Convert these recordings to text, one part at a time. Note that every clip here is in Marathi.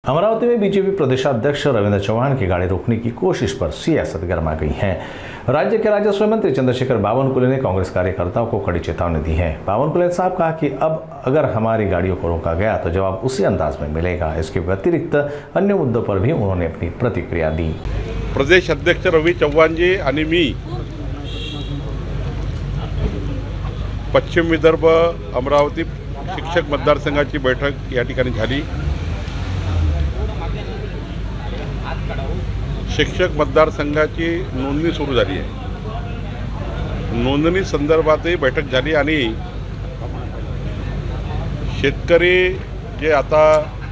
अमरावती में बीजेपी प्रदेशाध्यक्ष रविंद्र चौहान की गाड़ी रोकने की कोशिश पर सियासत गर्मा गई है। राज्य के राजस्व मंत्री चंद्रशेखर बावनकुले ने कांग्रेस कार्यकर्ताओं को कड़ी चेतावनी दी है। बावनकुले ने साफ कहा कि अब अगर हमारी गाड़ियों को रोका गया तो जवाब उसी अंदाज में मिलेगा। इसके अतिरिक्त अन्य मुद्दों पर भी उन्होंने अपनी प्रतिक्रिया दी। प्रदेश अध्यक्ष रवि चव्हाण जी आणि मी पश्चिम विदर्भ अमरावती शिक्षक मतदारसंघाची बैठक या ठिकाणी झाली। शिक्षक मतदारसंघाची नोंदणी सुरू झाली आहे। नोंदणी संदर्भातही बैठक झाली आणि शेतकरी जे आता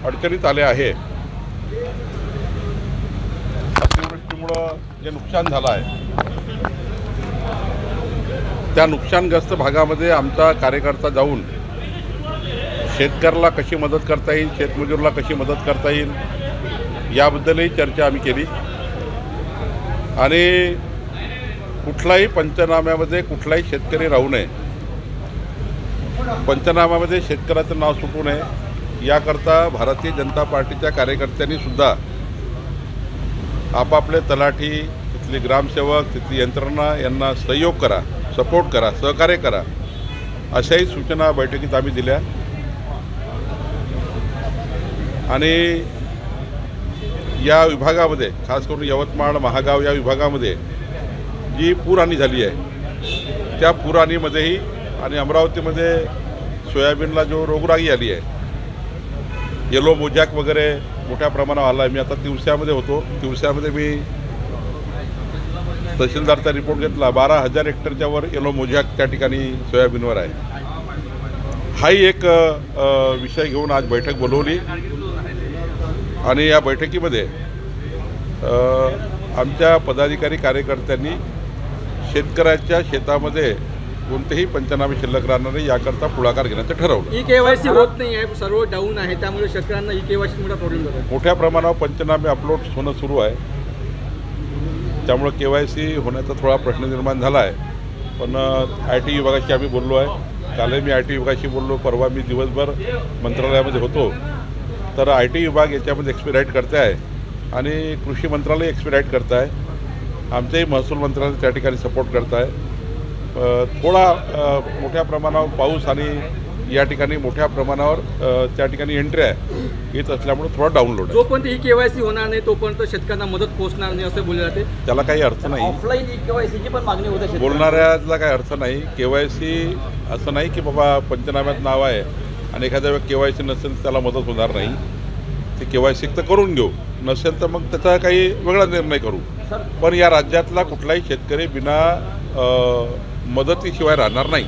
अडचणीत आले आहे, अतिवृष्टीमुळे जे नुकसान झालं आहे त्या नुकसानग्रस्त भागामध्ये आमचा कार्यकर्ता जाऊन शेतकऱ्याला कशी मदत करता येईल, शेतमजूरला कशी मदत करता येईल याबद्दलही चर्चा आम्ही केली। आणि कुठलाही पंचनाम्यामध्ये कुठलाही शेतकरी राहू नये, पंचनाम्यामध्ये शेतकऱ्याचं नाव सुटू नये याकरता भारतीय जनता पार्टीच्या कार्यकर्त्यांनी सुद्धा आपापले तलाठी, तिथले ग्रामसेवक, तिथली यंत्रणा यांना सहयोग करा, सपोर्ट करा, सहकार्य करा अशाही सूचना बैठकीत आम्ही दिल्या। आणि या विभागामध्ये खास करून यवतमाळ, महागाव या विभागामध्ये जी पूरहानी झाली आहे त्या पूरहानीमध्येही आणि अमरावतीमध्ये सोयाबीनला जो रोगराई आली आहे, येलो मोजॅक वगैरे मोठ्या प्रमाणावर आला आहे। मी आता तिवस्यामध्ये होतो, तिवस्यामध्ये मी तहसीलदारचा रिपोर्ट घेतला, 12,000 हेक्टरच्या वर येलो मोजॅक त्या ठिकाणी सोयाबीनवर आहे। हाही एक विषय घेऊन आज बैठक बोलवली आणि या बैठकीमध्ये आमच्या पदाधिकारी कार्यकर्त्यांनी शेतकऱ्याच्या शेतामध्ये कोणतेही पंचनामे शिल्लक राहणार नाही याकरता पुढाकार घेण्याचं ठरवलं। ई-केवायसी होत नाही आहे, सर्व डाऊन आहे, त्यामुळे शेतकऱ्यांना ई-केवायसी मोठा प्रॉब्लेम होतो। मोठ्या प्रमाणावर पंचनामे अपलोड होणं सुरू आहे, त्यामुळे केवायसी होण्याचा थोडा प्रश्न निर्माण झाला आहे। पण IT विभागाशी आम्ही बोललो आहे, कालही मी IT विभागाशी बोललो, परवा मी दिवसभर मंत्रालयामध्ये होतो। तर IT विभाग याच्यामध्ये एक्सपिराईट करते आहे आणि कृषी मंत्रालय एक्सपिराईट करत आहे, आमचंही महसूल मंत्रालय त्या ठिकाणी सपोर्ट करत आहे। थोडा मोठ्या प्रमाणावर पाऊस आणि या ठिकाणी मोठ्या प्रमाणावर त्या ठिकाणी एंट्री आहे येत असल्यामुळे थोडा डाऊनलोड आहे। जोपर्यंत ई-केवायसी होणार नाही तोपर्यंत शेतकऱ्यांना मदत पोहोचणार नाही असं बोलले जाते। त्याला काही अर्थ नाही, ऑफलाईन ई-केवायसीची पण मागणी होते, बोलणाऱ्याला काही अर्थ नाही। केवायसी असं नाही की बाबा पंचनाम्यात नाव आहे आणि एखाद्या वेळी केवायसी नसेल त्याला मदत होणार नाही। ते केवायसी तर करून घेऊ, नसेल तर मग त्याचा काही वेगळा निर्णय करू। पण या राज्यातला कुठलाही शेतकरी बिना मदतीशिवाय राहणार नाही।